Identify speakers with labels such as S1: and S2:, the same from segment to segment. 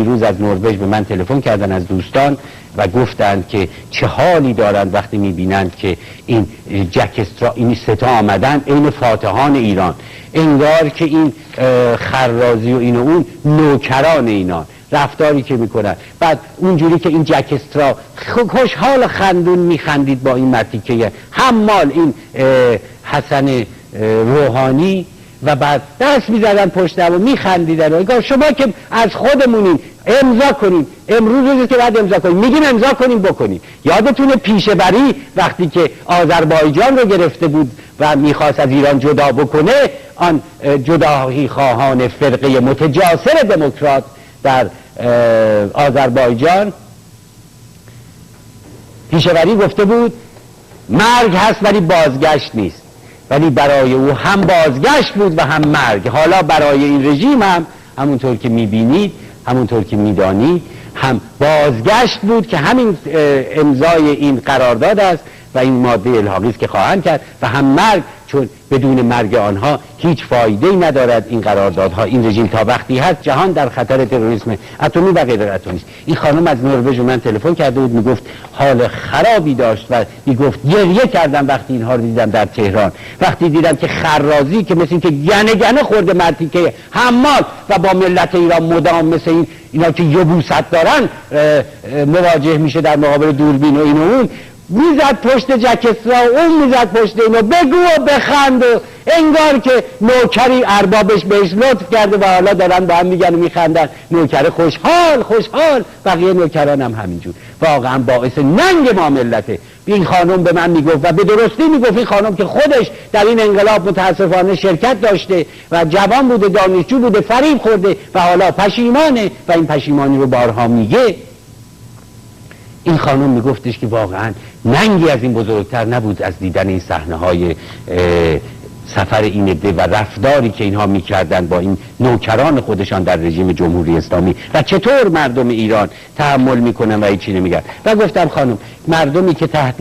S1: دیروز از نروژ به من تلفن کردن از دوستان و گفتند که چه حالی دارند وقتی میبینند که این جک استرا این ستا آمدن این فاتحان ایران، انگار که این خرازی و این و اون نوکران اینان، رفتاری که میکنن. بعد اونجوری که این جک استرا خوشحال خندون میخندید با این مرتیکه حمال این حسن روحانی و بعد دست میزدن پشت و میخندیدن. شما که از خودمونین امضا کنیم، امروز روزی که بعد امضا کنیم، میگیم امضا کنیم بکنیم. یادتونه پیشه‌بری وقتی که آذربایجان رو گرفته بود و میخواست از ایران جدا بکنه، آن جدایی خواهان فرقه متجاسر دموکرات در آذربایجان پیشه‌بری گفته بود مرگ هست ولی بازگشت نیست، ولی برای او هم بازگشت بود و هم مرگ. حالا برای این رژیم هم همونطور که میبینید، همونطور که میدانید، هم بازگشت بود که همین امضای این قرارداد است و این ماده الحاقی است که خواهند کرد، و هم مرگ، چون بدون مرگ آنها هیچ فایده‌ای ندارد این قراردادها. این رژیم تا وقتی هست جهان در خطر تروریسم اتمی و غیر اتمی است. این خانم از نروژ من تلفن کرده بود، میگفت حال خرابی داشت و میگفت گریه کردم وقتی اینها رو دیدم در تهران، وقتی دیدم که خرازی که مثل این که گنه خورده مرتیکه حمال و با ملت ایران مدام مثل اینا که یبوست دارن مواجه میشه در مقابل دوربین و این و اون، میزد پشت جک استرا و اون میزد پشت اینو، بگو و بخند و انگار که نوکری اربابش بهش لطف کرده و حالا دارن با هم میگن و میخندن. نوکر خوشحال، بقیه نوکران هم همینجور. واقعا باعث ننگ ما ملته. این خانم به من میگفت و به درستی میگفت، این خانم که خودش در این انقلاب متاسفانه شرکت داشته و جوان بوده، دانشجو بوده، فریب خورده و حالا پشیمانه و این پشیمانی رو بارها میگه. این خانم میگفتش که واقعا ننگی از این بزرگتر نبود از دیدن این صحنه‌های سفر این عده و رفتاری که اینها میکردن با این نوکران خودشان در رژیم جمهوری اسلامی و چطور مردم ایران تحمل میکنن و هیچی نمیگن. و گفتم خانم، مردمی که تحت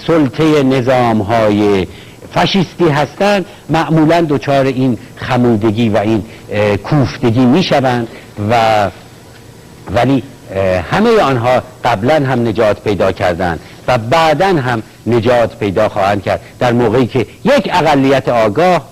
S1: سلطه نظام‌های فاشیستی هستند معمولا دچار این خمودگی و این کوفتگی میشوند ولی همه آنها قبلا هم نجات پیدا کردند و بعدا هم نجات پیدا خواهند کرد در موقعی که یک اقلیت آگاه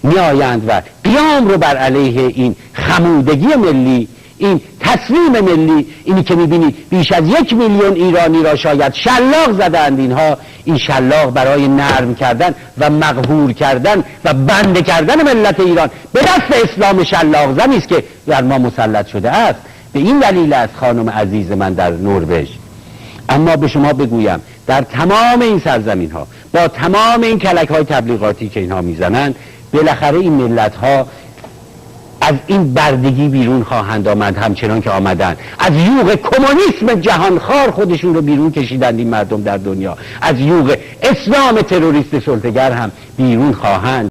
S1: میآیند و قیام رو بر علیه این خمودگی ملی، این تصمیم ملی، اینی که میبینید بیش از 1 میلیون ایرانی را شاید شلاق زدند اینها، این شلاق برای نرم کردن و مقهور کردن و بنده کردن ملت ایران به دست اسلام شلاق زنی است که بر ما مسلط شده است. به این دلیل است خانم عزیز من در نروژ. اما به شما بگویم در تمام این سرزمین ها با تمام این کلک های تبلیغاتی که اینها میزنند، بالاخره این ملت ها از این بردگی بیرون خواهند آمد، همچنان که آمدن. از یوغ کمونیسم جهانخوار خودشون رو بیرون کشیدند این مردم در دنیا، از یوغ اسلام تروریست سلطه‌گر هم بیرون خواهند